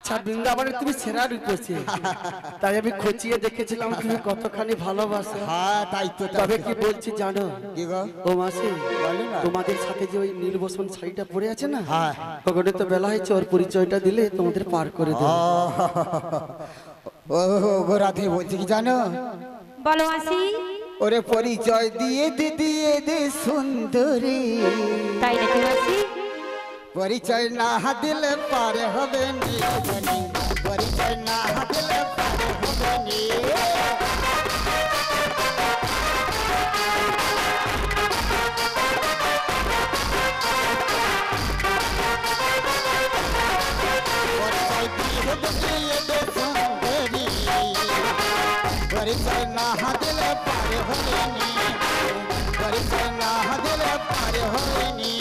আচ্ছা বৃন্দাবনে তুমি সেরা রূপসী, তাই আমি খোঁচিয়ে দেখেছিলাম তুমি কতখানি ভালোবাসো। হ্যাঁ তাই তো। তবে কি বলছি জানো কি গো? ও মাসি বলো না। তোমাদের সাথে যে ওই নীলবসন শাড়িটা পরে আছে না, হ্যাঁ ওখানে তো বেলা হয়েছে, ওর পরিচয়টা দিলে তোমাদের পার করে দেবো। ও গো রাধে বলছি কি জানো? বলো মাসি। ওরে পরিচয় দিয়ে দে সুন্দরী। তাই নাকি মাসি? পরিচয় না দিলে পারে হবে নি, পরিচয় না দিলে পারে হবে নি। পরিচয় না দিলে পারে হবে নি, পরিচয় না দিলে পারে হবে নি।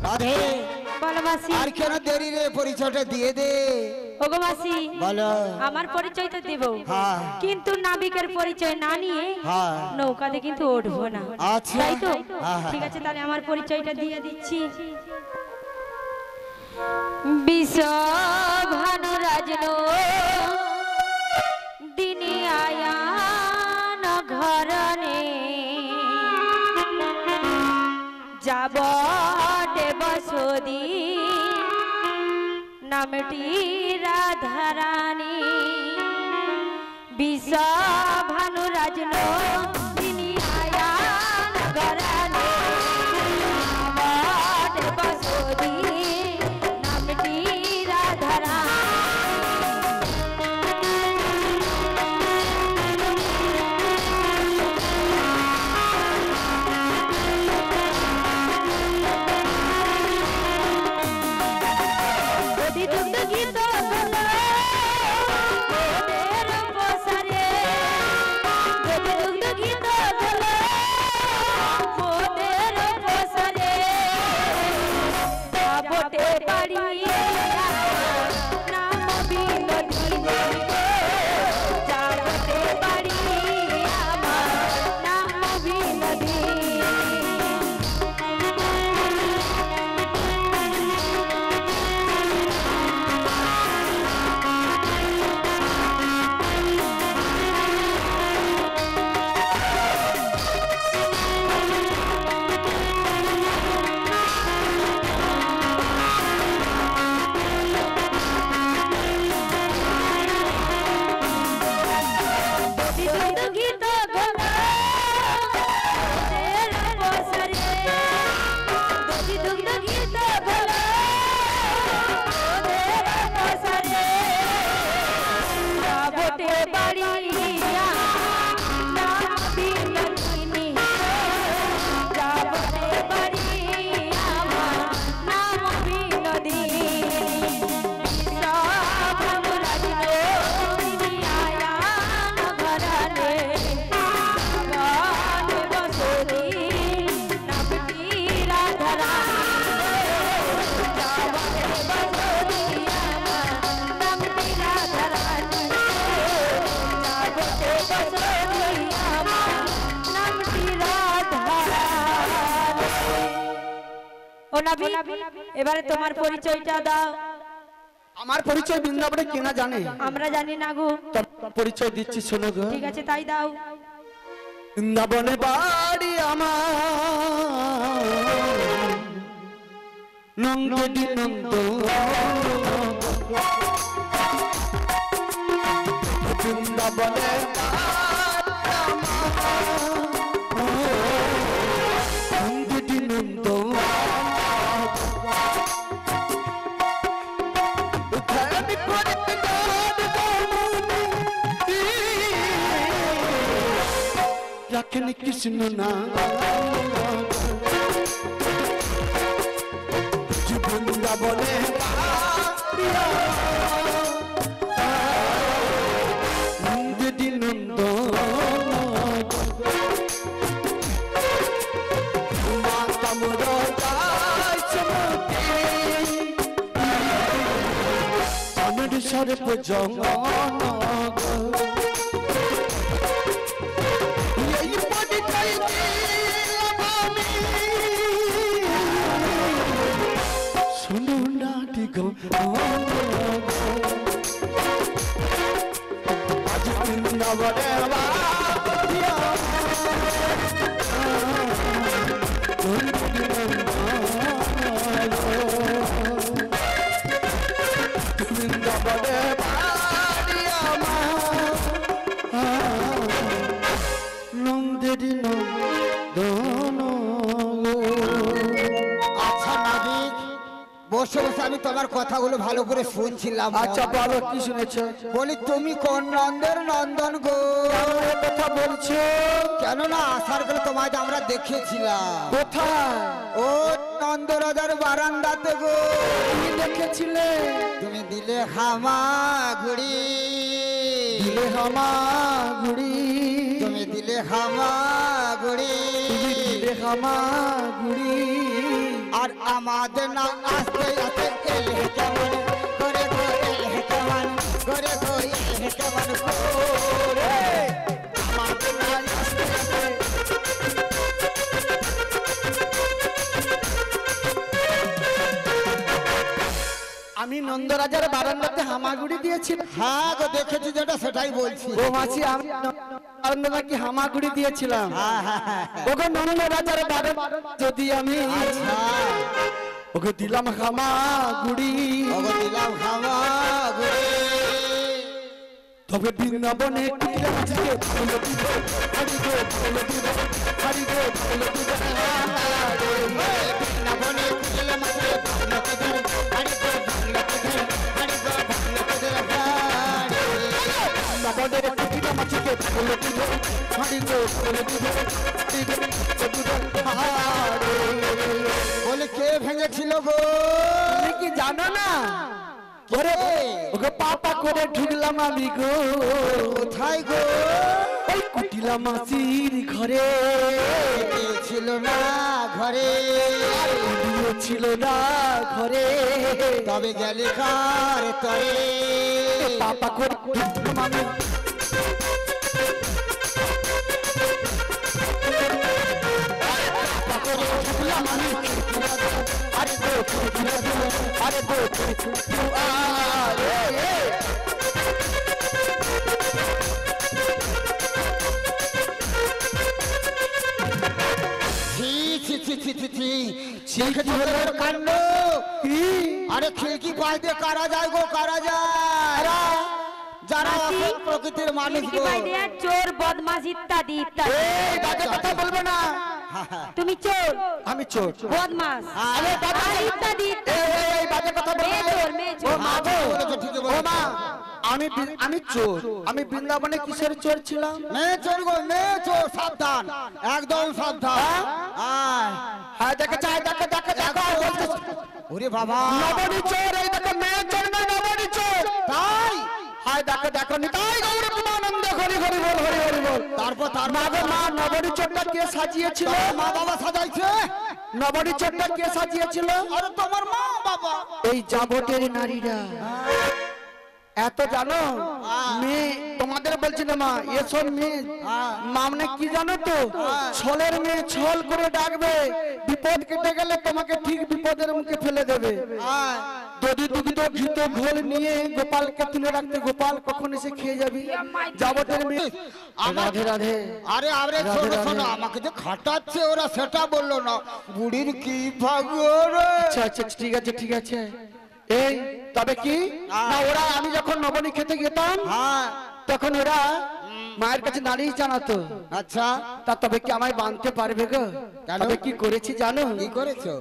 রাধে বলো মাসি। আর কেন দেরি রে, পরিচয়টা দিয়ে দে। ওগো মাসি বলো। আমার পরিচয় তো দেব, হ্যাঁ কিন্তু নাবিকের পরিচয় না নিয়ে হ্যাঁ নৌকাতে কিন্তু উঠবো না। আচ্ছা তাই তো? হ্যাঁ, হ্যাঁ। ঠিক আছে তাহলে আমার পরিচয়টা দিয়ে দিচ্ছি। বিশ্বভানুরাজ দিনে আয়ান ঘরনে যাব দেবসদী নামটি রাধারানী। বিশ্বভানুরাজ দিনে আয়ান ঘরনে যাব দেবসদী নামটি রাধারানী। গীত গীত বটে বাড়ি নাম বিনোদিনী, যাবতে বাড়ি আমার নাম বিনোদিনী। এবারে তোমার পরিচয়টা দাও। আমার পরিচয় বৃন্দাবনে কেনা জানে? আমরা জানি না গো। পরিচয় দিচ্ছি শোনো গো। ঠিক আছে তাই দাও। বৃন্দাবনে বাড়ি আমার নন্দী নন্দ, বৃন্দাবনে নন্দী নন্দ, রাখেন কৃষ্ণ না বৃন্দাবনে নন্দী নন্দ, সর্ব জঙ্গন গো আজ বৃন্দাবনে বাড়ি বৃন্দাবনে বাড়ি নন্দের নন্দন। আচ্ছা নাবিক, বসে বসে আমি তোমার কথাগুলো ভালো করে শুনছিলাম। আচ্ছা বলো কি শুনেছ? বলি তুমি কোন নন্দের নন্দন গো? কথা বলছো কেননা আসার করে তোমাকে আমরা দেখেছিলাম। কোথায়? ও নন্দরাজার বারান্দাতে গো। তুমি দেখেছিলে? তুমি দিলে হামাগুড়ি, দিলে হামাগুড়ি, তুমি দিলে হামাগুড়ি, তুমি দিলে হামাগুড়ি। আর আমাদের না আসতে আসতে এলে কেমন করে গো, এলে কেমন করে গো, এলে কেমন করে আমাদের না আসতে আসতে। আমি নন্দরাজার বারান্দাতে হামাগুড়ি দিয়েছি। হ্যাঁ গো দেখেছি, যেটা সেটাই বলছি। ও মাসি আমি বারান্দাতে কি হামাগুড়ি দিয়েছিলাম? হ্যাঁ হ্যাঁ হ্যাঁ। ওগো নন্দরাজার বারান্দা যদি আমি হ্যাঁ, ওকে দিলাম হামাগুড়ি, ওগো দিলাম হামাগুড়ি। তবে বৃন্দাবনে কুটিলা মাঝিকে ফুলো দিব, হারি গো ফুলো দিব, হারি গো ফুলো দিব। বৃন্দাবনে কুটিলা মাঝিকে ফুলো দিব, হারি গো ফুলো দিব, হারি গো ফুলো দিব, হারি। বৃন্দাবনে কুটিলা মাঝিকে ফুলো দিব, হারি গো ফুলো দিব, হারি গো ফুলো দিব, হারি। বলে কে ভেঙেছিল গো? তুমি কি জানো না? ওরে ওকে পাপা করে ঢুকলাম আমি গো। কোথায় গো? ওই কুটিলা মাসির ঘরে, কেউ ছিল না ঘরে, কেউ ছিল না ঘরে। তবে গেলে কার তরে? পাপা করে ঢুকলাম আমি। পাপা করে ঢুকলাম আমি। আরে গো আরে গো আরে ছি ছি ছি ছি ছি ছি, দেখেছো তোর কাণ্ড? কি? আরে খিড়কি পাশ দিয়ে কারা যায় গো, কারা যায়? যারা মাসি, আসল প্রকৃতির মানুষ খিড়কি গো। বাইরে চোর বদমাশ ইত্যাদি ইত্যাদি। এই বাজে কথা বলবে না। তুমি চোর আমি চোর। বদমাশ আরে বাবা, আর ইত্যাদি এই বাজে কথা বলবে মেয়ে না। চোর, মেয়ে ও চোর। মা গো, বলেছো, ঠিকই ও বলেছো। মা, আমি চোর। আমি বৃন্দাবনে কিসের চোর ছিলাম? মেয়ে চোর গো, মেয়ে চোর, সাবধান, একদম সাবধান। আয়। হ্যাঁ দেখেছে, দেখে দেখে দেখো বলছে ওরে বাবা, নবনী চোর। এই দেখো মেয়ে চোর না নবনী চোর। তাই? হায় দেখো দেখো নিতাই গৌর প্রেমানন্দ, হরি হরি বল, হরি হরি বল। তারপর মা গো মা, নবনী চোরটা কে সাজিয়েছিল? মা বাবা সাজাইছে? নবনী চোরটা কে সাজিয়েছিল? আরে তোমার মা বাবা। এই যাবটের নারীরা। এত জানো মেয়ে, তোমাদের বলছি না মা, এসব মেয়ে মামনে কি জানো তো? ছলের মেয়ে ছল করে ডাকবে, বিপদ কেটে গেলে তোমাকে ঠিক বিপদের মুখে ফেলে দেবে। আয়। দধি দুগ্ধ ঘৃত ঘোল নিয়ে গোপালকে তুলে রাখতে, গোপাল কখন এসে খেয়ে যাবি। যাবতের মেয়ে। রাধে রাধে। আরে আরে রাধে শোনো রাধে। শোনো, আমাকে যে খাটাচ্ছে ওরা সেটা বললো না। বুড়ির কি ভাগ্য রে। আচ্ছা আচ্ছা ঠিক আছে ঠিক আছে। এই তবে কি না, ওরা আমি যখন নবনী খেতে যেতাম হ্যাঁ। তখন ওরা মায়ের কাছে নালিশ জানাতো। আচ্ছা, তা তবে কি আমায় বাঁধতে পারবে গো? কেন? তবে কি করেছি জানো? কি করেছো?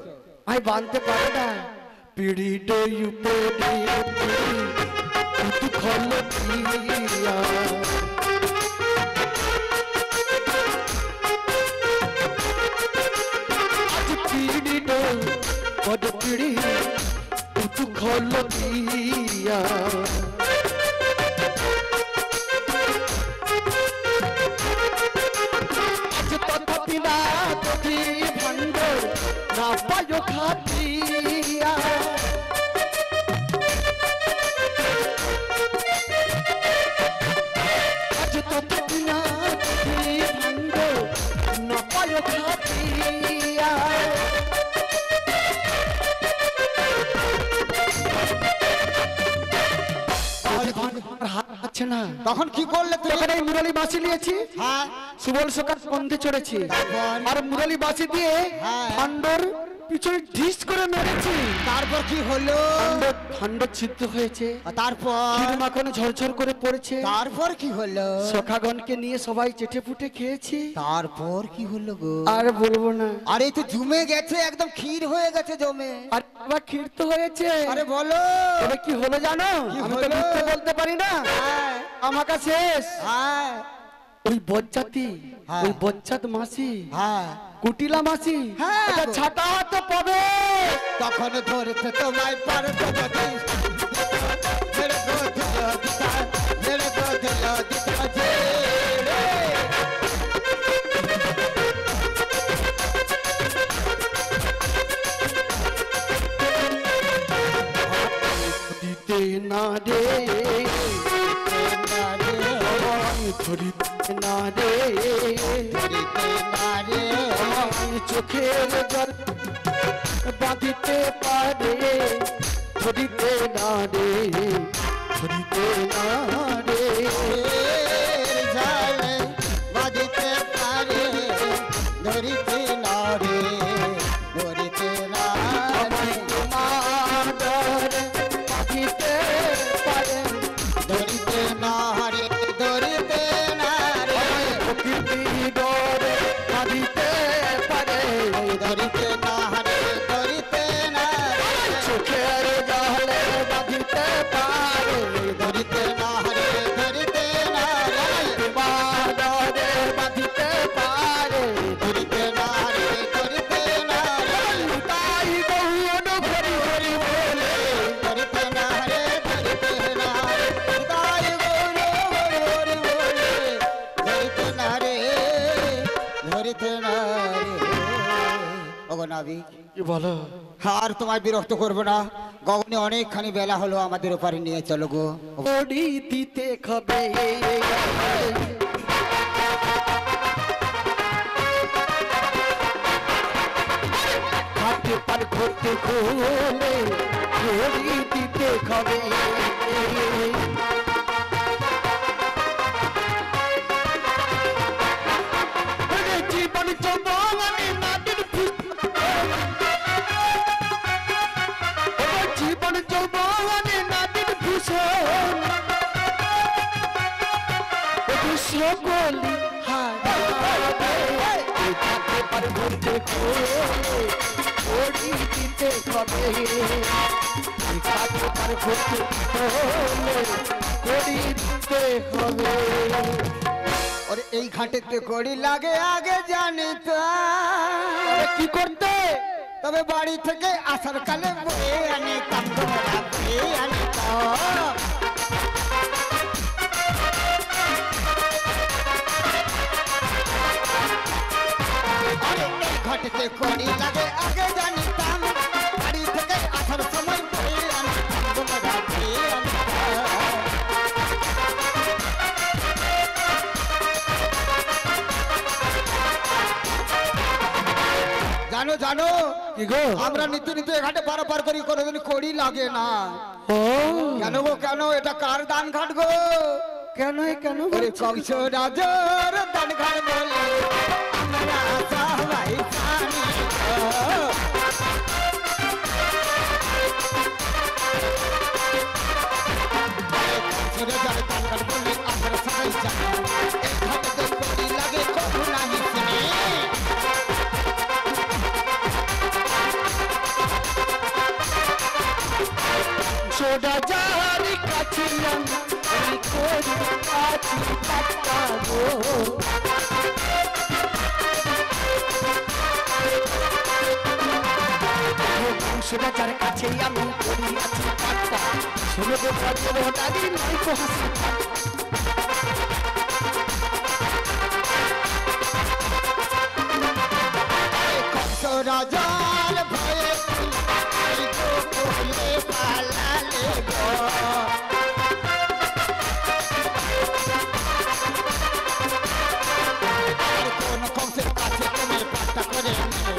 আমি বাঁধতে পারবে না। পিড়ি ডই উপরে তু খল দিয়া, আজ পিড়ি ডই বড পিড়ি তু খল দিয়া। আজ তথাপি না তথি ভণ্ড না পায় খাতিয়া। আজ তথাপি না তথি ভণ্ড না পায় খাতিয়া। তখন কি করলে তুমি? তখন এই মুরলি বাঁশি নিয়েছি, হ্যাঁ সুবল সকাল বন্ধে চড়েছি, আর মুরলি বাঁশি দিয়ে হ্যাঁ। ভান্ডর পিছনে ঢিস করে মেরেছি। তারপর কি হলো? ভান্ড ছিদ্র হয়েছে, তারপর ক্ষীর মাখন ঝরঝর করে পড়েছে। তারপর কি হলো? সখাগণকে নিয়ে সবাই চেটে ফুটে খেয়েছি। তারপর কি হলো গো? আর বলবো না। আরে তো জমে গেছে, একদম ক্ষীর হয়ে গেছে জমে। আর বাবা ক্ষীর তো হয়েছে। আরে বলো তবে কি হলো জানো? কি আমি তো হলো? মিথ্যে বলতে পারি না। হ্যাঁ আমাকে শেষ হ্যাঁ ওই বজ্জাতি, হ্যাঁ। ওই বজ্জাত মাসি, হ্যাঁ কুটিলা মাসি, হ্যাঁ এটা গো। ছাটা হাতে পাবে। তখন ধরতে তোমায় পারতো যদি মেরে গো দিল দিতা, মেরে গো দিল দিতা যে রে। দিতে না রে, ধরিতে না রে, ধরিতে না রে, আমায় চোখের জল বাঁধিতে পারে। ধরিতে না রে, ধরিতে না রে, জালে বাঁধিতে পারে। ধরিতে না রে, ধরিতে না রে, আমায় তোমার ডরে বাঁধিতে পারে। ধরিতে না রে, ধরিতে না রে, প্রকৃতি ডরে বাঁধিতে পারে। ধরিতে না রে, ধরিতে না রে, চোখের জলে বাঁধিতে পারে। ধরিতে না রে, ধরিতে না রে, তোমার ডরে বাঁধিতে পারে। ধরিতে না রে, ধরিতে না রে, তাই গৌর হরি হরি বলে ধরিতে না রে, ধরিতে না রে, তাই গৌর হরি হরি বলে। ধরিতে না রে, ধরিতে না রে। ওগো নাবিক, কি বলো? আর তোমায় বিরক্ত করবো না। গগনে অনেকখানি বেলা হলো, আমাদের ওপারে নিয়ে চলো গো। ওড়ি দিতে খাবে হাতে পার করতে খোলে। ওড়ি দিতে খাবে জীবন চৌবানি নাদির জীবন যৌবনে নাদির ভূষণ সকলি হারাবে। তাকে পার করতে খোলে। ওড়ি দিতে হবে। তাকে পার করতে খোলে। ওড়ি দিতে হবে। ওরে এই ঘাটেতে কড়ি লাগে আগে জানি তো, কি করতে? তবে বাড়ি থেকে আসার কালে বয়ে আনি কামড়া বয়ে আনি তো। আরে এই ঘাটেতে কড়ি লাগে আগে জানিতাম, বাড়ি থেকে আসার সময় বয়ে আনি কামড়া বয়ে আনি তো। জানো জানো, কি গো? আমরা নিতে নিতে ঘাটে পারাপার করি, কোনোদিন কড়ি লাগে না। ও কেন গো কেন? এটা কার দান ঘাট গো? কেন কেন ওরে বলছো? কংস রাজার দান ঘাট বলে আমরা সবাই জানি গো। কংস রাজার দান ঘাট বলে আমরা সবাই জানি। এই ঘাটেতে কড়ি লাগে কখনো নাহি শুনি। সোডা জারি কাছে আমি করি কাছে পাত্তা গো। সোডা যার কাছে আমি করি আছি পাত্তা। শোনো গো ভদ্র দাদি নাই তো হাসি। কংস রাজার ভয়ে বলে পালালে গো। আর কোন কংসের কাছে তুমি পাত্তা করে নিয়ে,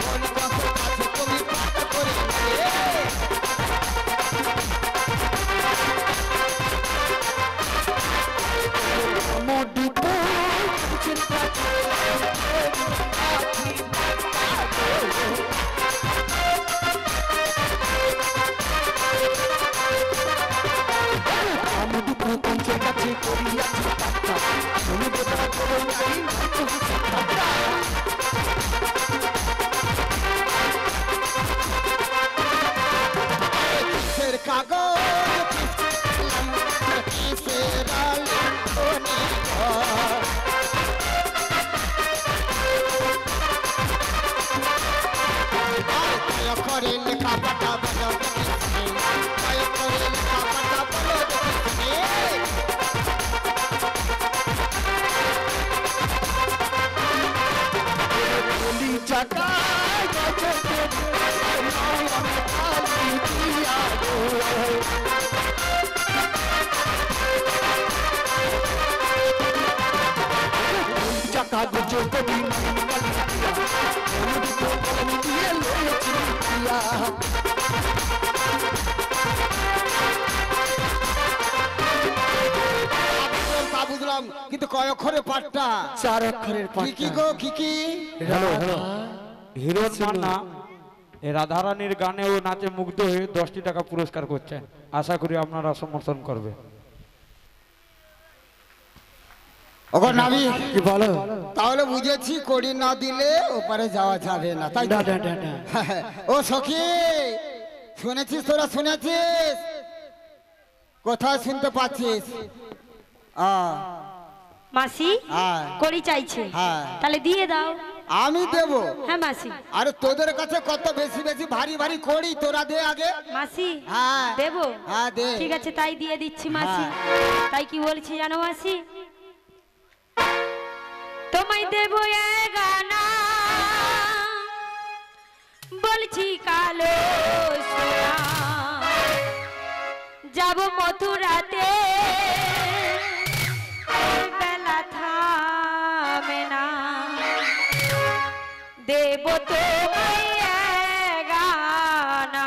কোন কংসের কাছে তুমি পাত্তা করে নিয়ে। টাকায় গেছে টাকা গুজো কবি দিয়ে লয়েছি দিয়া তা বুঝলাম কিন্তু কয় অক্ষরে পাঠটা 4 অক্ষরের কি কি পাঠ গো কি কি হ্যালো হ্যালো হিরোর মান্না এই রাধারানীর গানে ও নাচে মুগ্ধ হয়ে 10টি টাকা পুরস্কার করছেন আশা করি আপনারা সমর্থন করবে ওগো নাবি কি বলো তাহলে বুঝেছি কড়ি না দিলে ওপারে যাওয়া যাবে না তাই তো? না, না, না, না। ও সখী শুনেছিস তোরা শুনেছিস কোথায় শুনতে পাচ্ছিস মাসি হ্যাঁ। কড়ি চাইছে হ্যাঁ। তাহলে দিয়ে দাও। আমি দেব হ্যাঁ মাসি। আরে তোদের কাছে কত বেশি বেশি ভারী ভারী কড়ি তোরা দে আগে মাসি হ্যাঁ। দেবো? হ্যাঁ, দে। ঠিক আছে তাই দিয়ে দিচ্ছি মাসি। তাই কি বলছি জানো মাসি, তোমায় দেবো এ গানা বলছি কালো সোনা, যাব মথুরাতে বেলা থামে না, দেব তোমায় এ গানা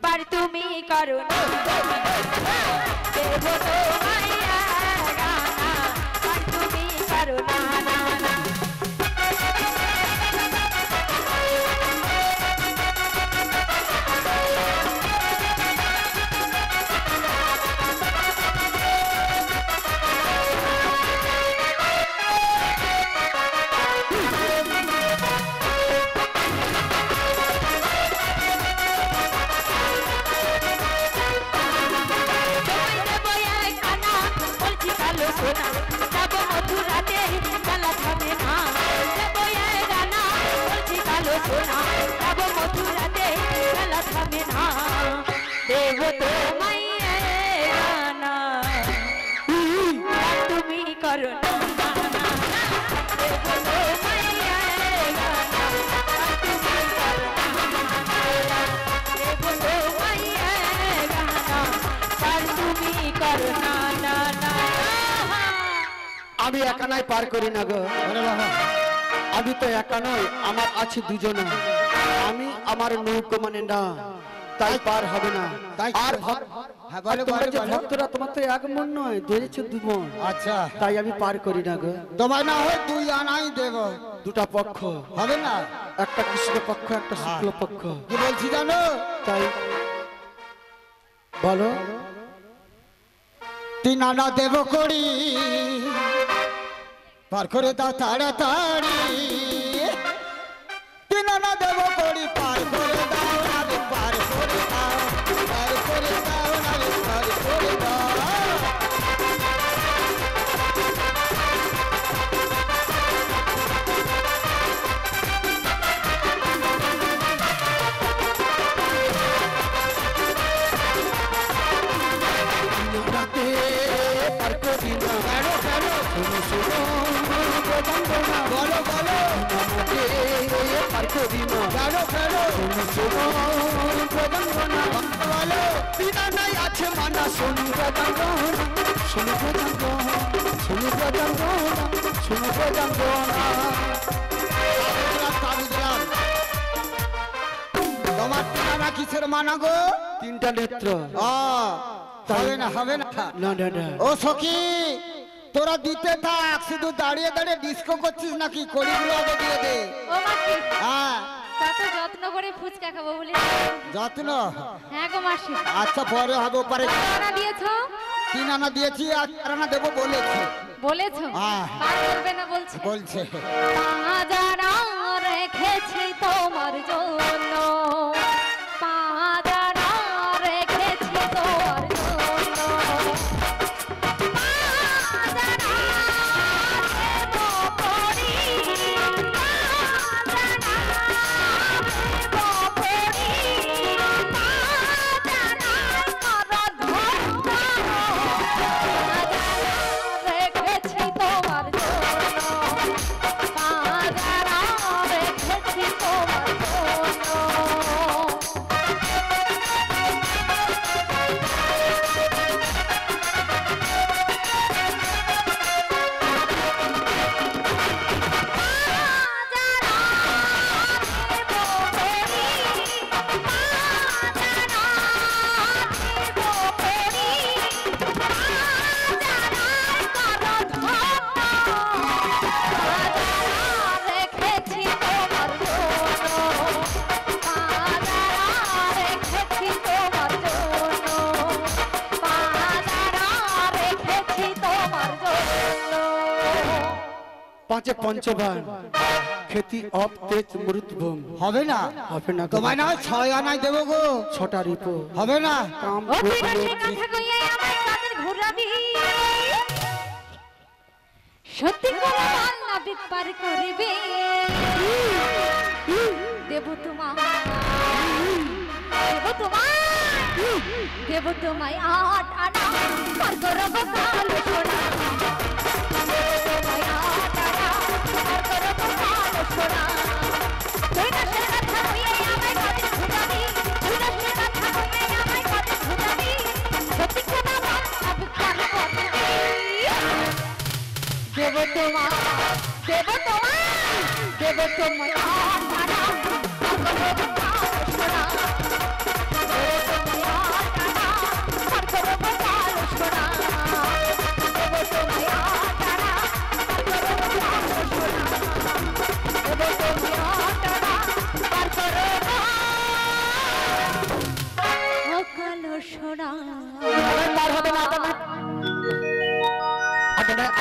পার তুমি করো না, দেব তোমায় এ গানা পার তুমি করো না না না। তুমি করো না না না। আমি একা নাই পার করি না গো, ওরে বাবা আমি তো একা নই, আমার আছে দুজন, আমি আমার নৌকো মানে না, তাই পার হবে না। তাই আর হ্যাঁ বলো তোমার বলো যে বলো। ভক্তরা তোমার তো এক মন নয়, ধরেছে দু মন, আচ্ছা তাই আমি পার করি না গো। তোমায় না হয় তুই আনাই দেব দুটা পক্ষ, হবে না একটা কৃষ্ণ পক্ষ একটা শুক্ল পক্ষ, কি বলছি জানো তাই বলো। 3 আনা দেব করি পার করে দাও তাড়াতাড়ি, 3 আনা দেব করি পার করে দাও আরে পার করে দাও, পার করে দাও আরে পার করে দাও। রাতে পার করি না, শোনো শোনো বদঙ্গনা, বলো বলো রাতে পার করি না, কেন কেন শোনো শোনো বদঙ্গনা, বলো বিনা নাই আছে মানা, শোনো বদঙ্গনা, শোনো বদঙ্গনা, শোনো বদঙ্গনা, শোনো বদঙ্গনা। বুঝলাম তোমার 3 আনা কিসের মানা গো? 3টা নেত্র, ও হবে না হবে না না না না, ও সখী তোরা দিতে থাক, শুধু দাঁড়িয়ে দাঁড়িয়ে ডিস্কো করছিস নাকি? কড়িগুলো আগে দিয়ে দে। ও মাসি হ্যাঁ কত যত্ন করে ফুচকা খাবো বলে। যত্ন হ্যাঁ গো মাসি। আচ্ছা পরে হবে পারে। টাকা দিয়েছো? 3 আনা দিয়েছি আর 4 আনা দেবো বলেছি। বলেছো? হ্যাঁ। পার করবে না বলছে। বলছে পাঁজারা রেখেছি তোমার জন্য, পাঁজারা রেখেছি তোমার জন্য, পাঁজারা দেব করি, পাঁজারা দেব করি, পাঁজারা কর ধন্য, পাঁজারা রেখেছি তোমার জন্য, পাঁজারা পাঁচে পঞ্চবার খেতি অপ তেজ মৃতভূম হবে না হবে না তোমায় না 6 আনাই দেবো গো। ছটা রিপো হবে না কাম ও তুই রসের কথা কইয়ে আমায় কাদের ঘোরাবি সত্যি করে বল না বিপার করবে দেব তোমায় দেব তোমায় 8 আনা পার করব কাল সোনা তোমায় 8 আনা পার করব কাল সোনা তুই রসের কথা কইয়ে আমায় কাদের ঘোরাবি তুই রসের কথা কইয়ে আমায় কাদের ঘোরাবি সত্যি করে বল না বিপার করবে দেব তোমায় দেব তোমায় দেব তোমায় 8 আনা পার করব কাল সোনা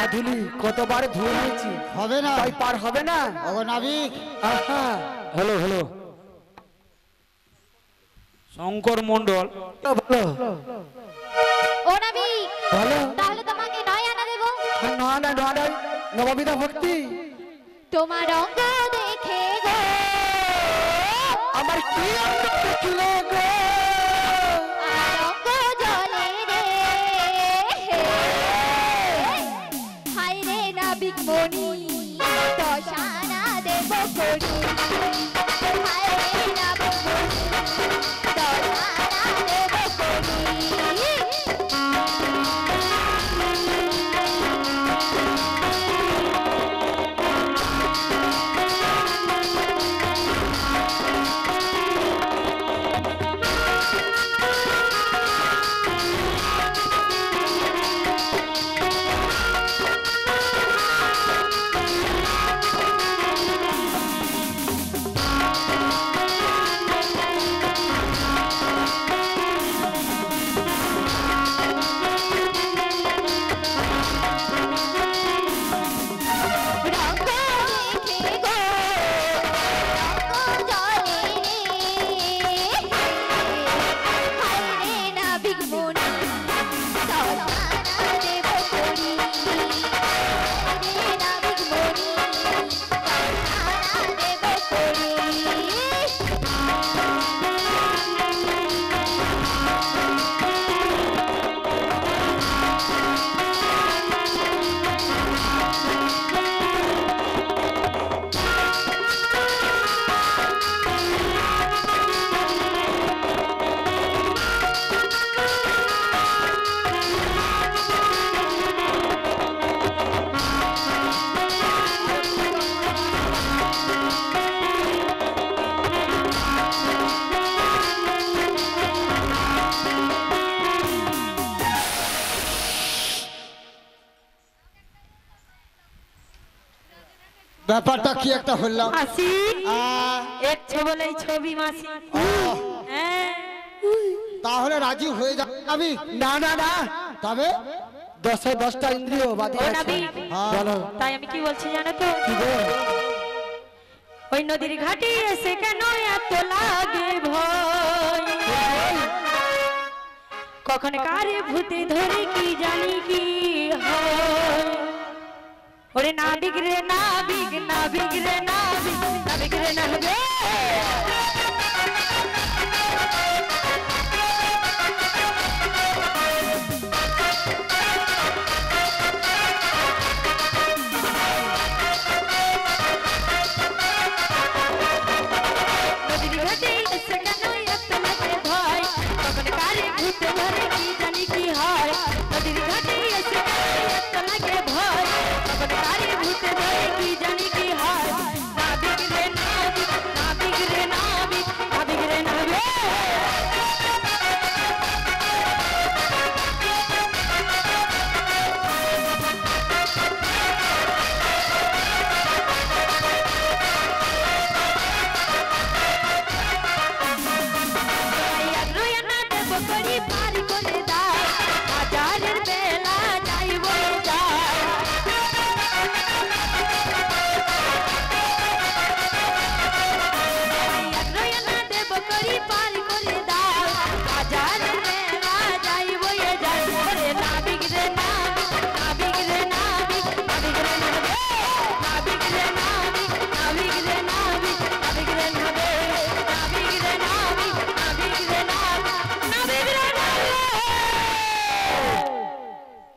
আধুলি কতবার ধুয়ে নিয়েছি হবে না তাই পার হবে না ওগো নাবিক আহা হ্যালো হ্যালো শঙ্কর মন্ডল ভালো ও নবী ভালো তাহলে তোমাকে 9 আনা দেব না না না না নববিধা ভক্তি তোমার রঙ দেখে গো আমার কি অঙ্গ দেখলে গো রঙ জলে রে হায় রে নাবিক মনি দশানা দেব করি হায় রে নাবিক মনি দশানা দেব করি ব্যাপারটা কি একটা হলো মাসি আহ, একছো বলেই ছবি মাসি আহ, হ্যাঁ তাহলে রাজি হয়ে যাবি না না না তবে 10টা ইন্দ্রিয় বাদে ও আছে নাবি বলো তাই আমি কি বলছি জানো তো কি গো ওই নদীর ঘাটে এসে কেন এত লাগে ভয় কখন কারে ভূতে ধরে কি জানি কি হয় ওরে নাবিক রে নাবিক নাবিক রে নাবিক নাবিক রে নাবিক নদীর ঘাটে এসে কেন এত লাগে ভয় কখন কারে ভূতে ধরে কি জানি কি হয় নদীর ঘাটে এসে কেন এত লাগে ভয় কখন কারে ভূতে ধরে কি জানি কি হয় নাবিক রে নাবিক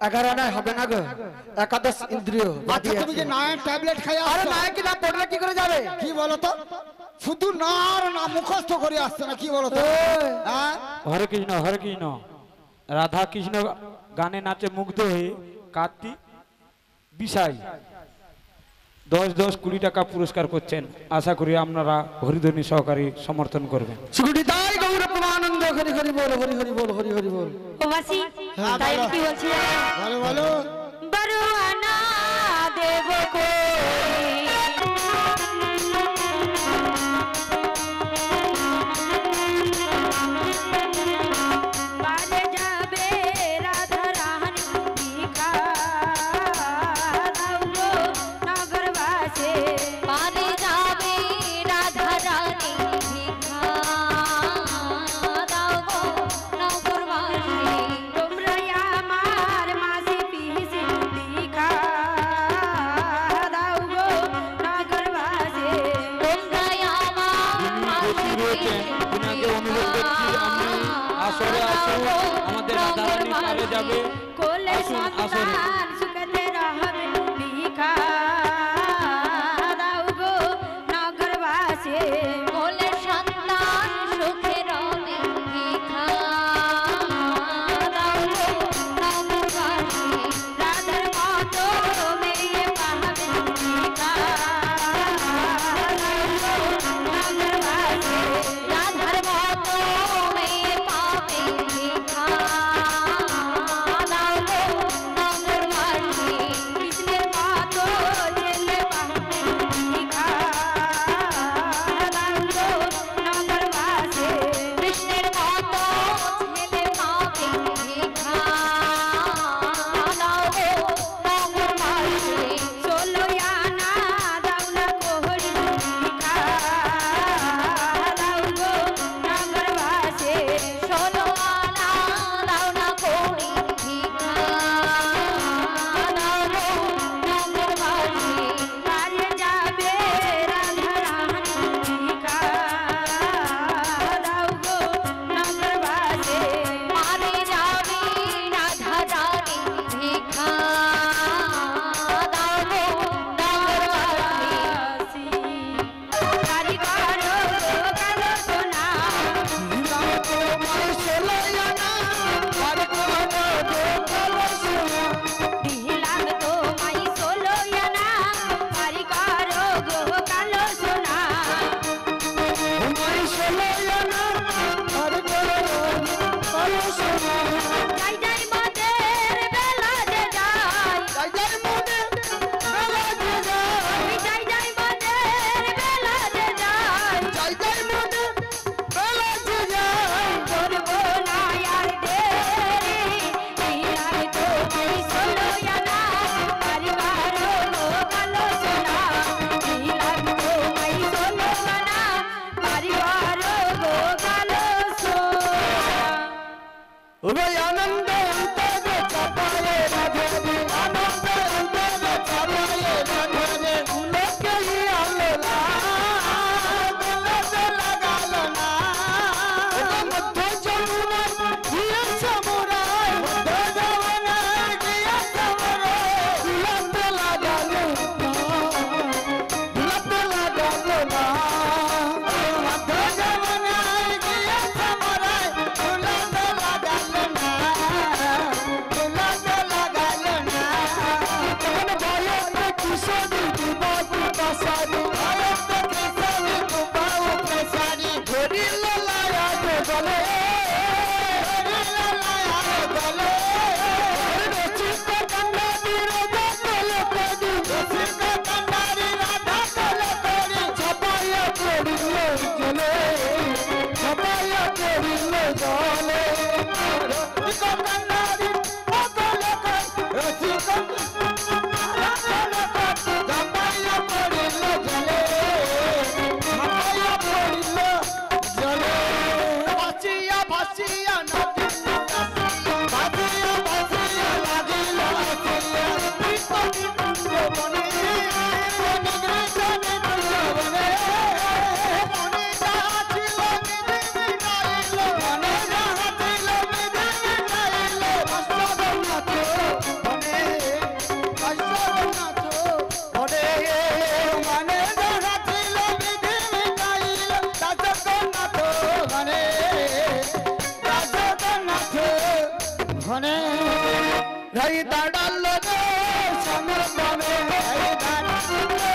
11 আনায় হবে না গো, একাদশ ইন্দ্রিয় আচ্ছা তুমি যে নায়ের ট্যাবলেট খাই আরে আসছো নায়ক না পড়লে কি করে যাবে? কি বলো তো, শুধু না আর না মুখস্থ করে আসছে না, কি বলো তো? এই, হ্যাঁ হরে কৃষ্ণ রাধা কৃষ্ণ গানে নাচে মুগ্ধ হয়ে কার্তিক বিশাই 10-10 টাকা পুরস্কার করছেন। আশা করি আপনারা হরিধ্বনি সহকারী সমর্থন করবেন। সুগুটি তাই গৌর প্রমানন্দ, হরি হরি বল, হরি হরি বল, হরি হরি বল। ও মাসি হ্যাঁ, তাই বলো। কি বলছি বলো বলো। বরুয়ানা দেব কই বাজে যাবে রাধা রানী ভিখা দাও গো নগরবাসে বাজে যাবে রাধা রানী ভিখা দাও গো নগরবাসে তোমরা আমার মাসি পিসি ভিখা দাও গো নগরবাসে তোমরা আমার যিনি উপস্থিত রয়েছেন তিনাকে অনুরোধ করছি আপনি আসরে আসুন, আমাদের রাধারানী পারে যাবে। কোলে আসুন আসরে। সন্তান সুখতে রহবে ভিখা দাও গো নগরবাসে কোলে সন্তান সুখে রবে ভিখা দাও গো নগরবাসে রাধার মতো মেয়ে পাবে ভিখা দাও গো নগরবাসে রাধার মতো মেয়ে পাবে ভিখা দাও গো নগরবাসে এই দাঁড়ালো রে সামর বামে এই দাঁড়ালো রে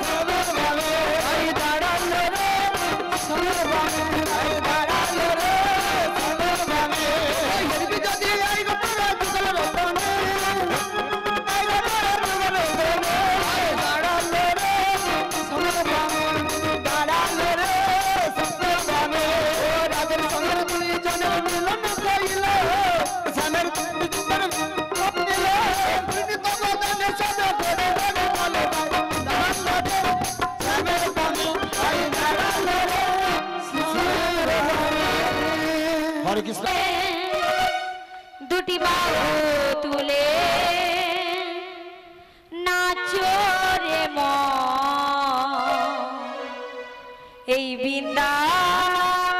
সামর বামে এই দাঁড়ালো রে সামর বামে এই দাঁড়ালো রে সামর বামে এই গরিবি যদি এই গোটা দুগল রতনে এই গোটা দুগল রতনে এই দাঁড়ালো রে সামর বামে দাঁড়ালো রে সামর বামে ও রাজের সঙ্গে দুই জনের মিলন কইল সামর হরে কৃষ্ণ দুটি বাহু তুলে নাচো রে মন এই বৃন্দাবনে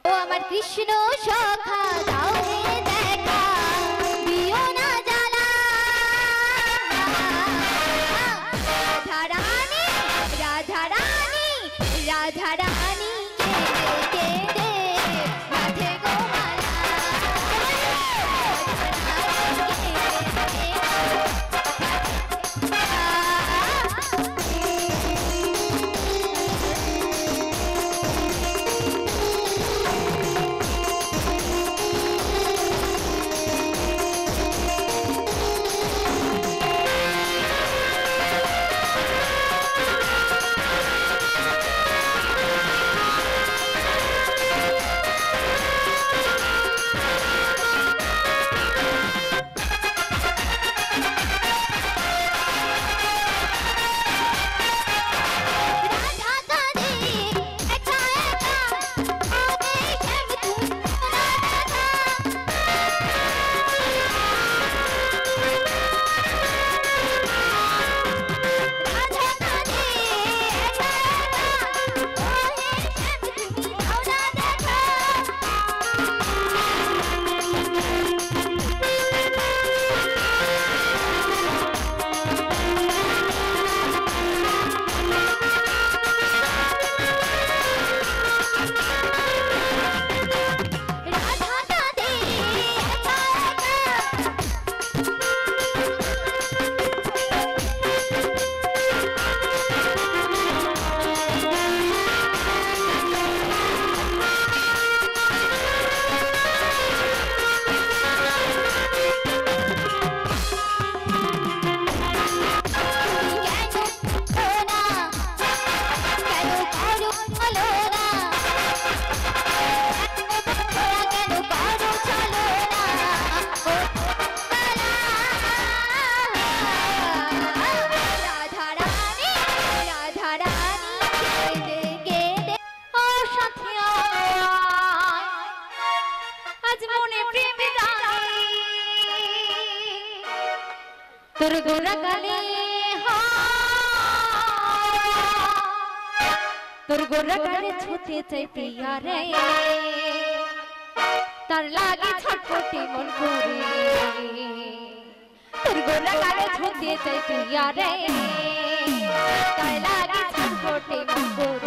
ও আমার কৃষ্ণ সখা দাও হে দেখা দিও না জ্বালা রাধা রানী রাধা রানী রাধা রানী কেঁদে রাধে গোমালা তোর গোরা গালে তোর গোরা গালে ছুতে চাই পিয়া রে তার লাগে ছটপটি মন করে তোর গোরা গালে ছুতে চাই পিয়া রে তার লাগে ছটপটি মন করে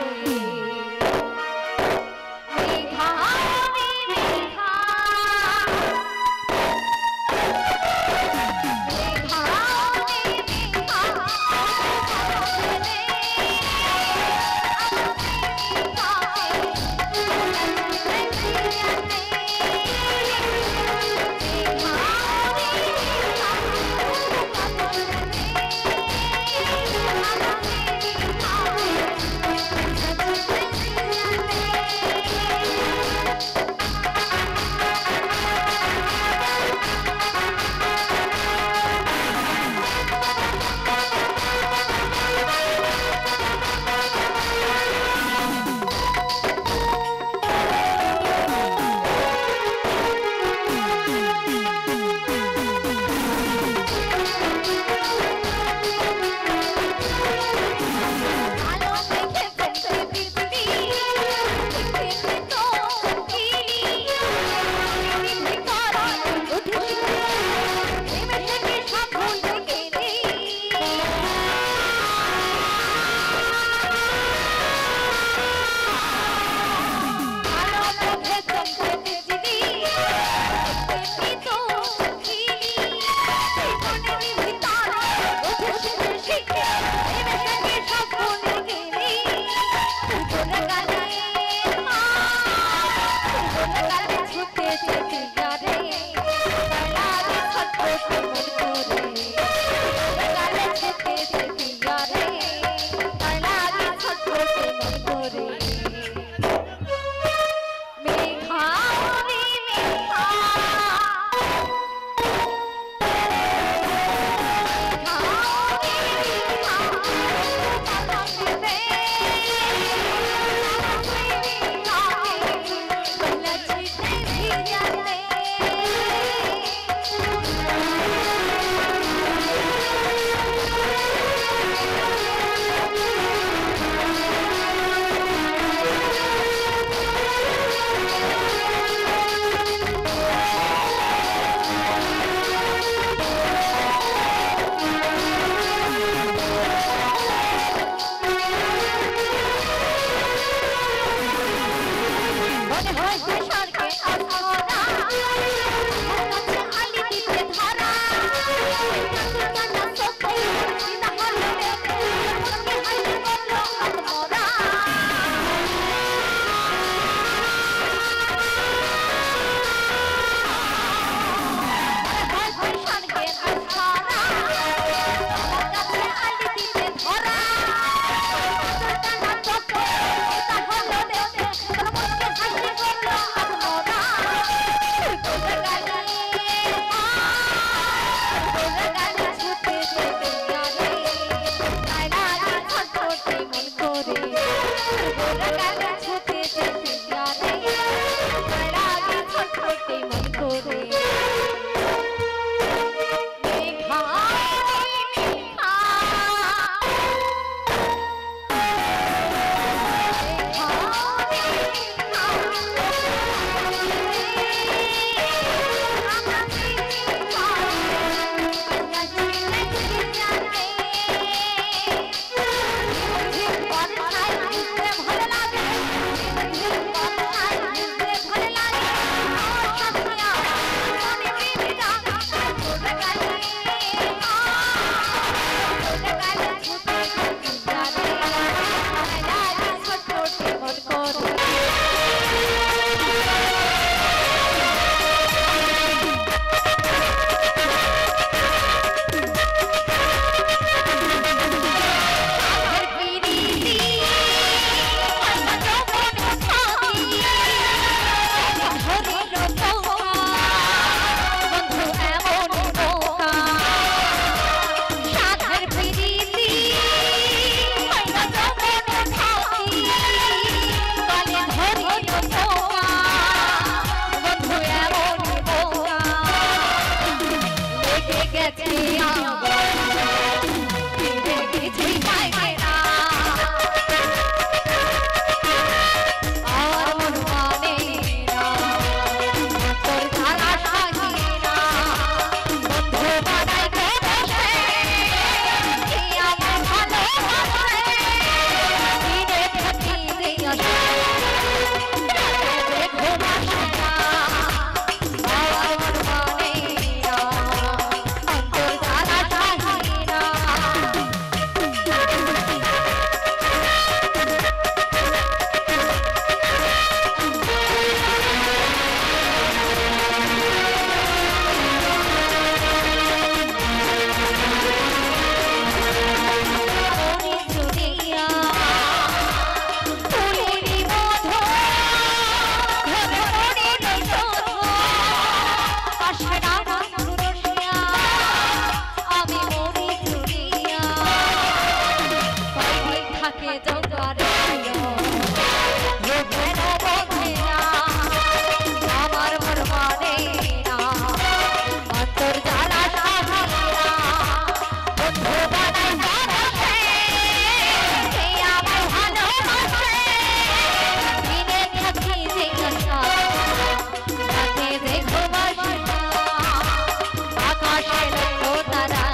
থাকে জঙ্গলে কেন বোঝে না আমার মন মানে না অন্তর জ্বালা সাহায্য বন্ধু বানাই জানাতে কে আমার ভালোবাসে দিনে থাকি জিজ্ঞাসা রাতে দেখো বাসনা আকাশে লক্ষ্য তারা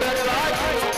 सुंदर बारी